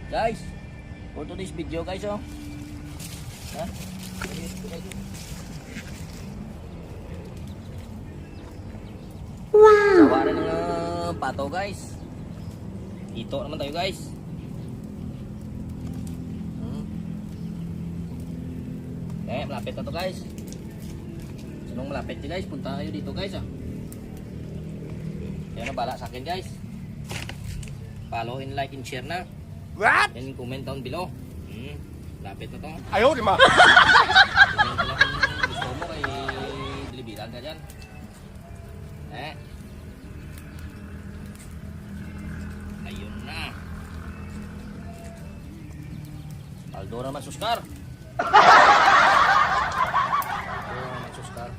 Guys, for today's video guys, oh. Ha? Wow! Sawaran ng pato guys. Dito naman tayo guys. Okay, malapit na to guys. Sinong malapit nyo guys, punta kayo dito guys, ah. Yan na, bala sa akin guys. Follow and like and share na. What? And comment down below. Lapit na to. Ayaw, di ma. Tingnan ko lang kung gusto mo kay bilibilan ka dyan. Ayun na. Aldo naman suskar. Aldo naman suskar.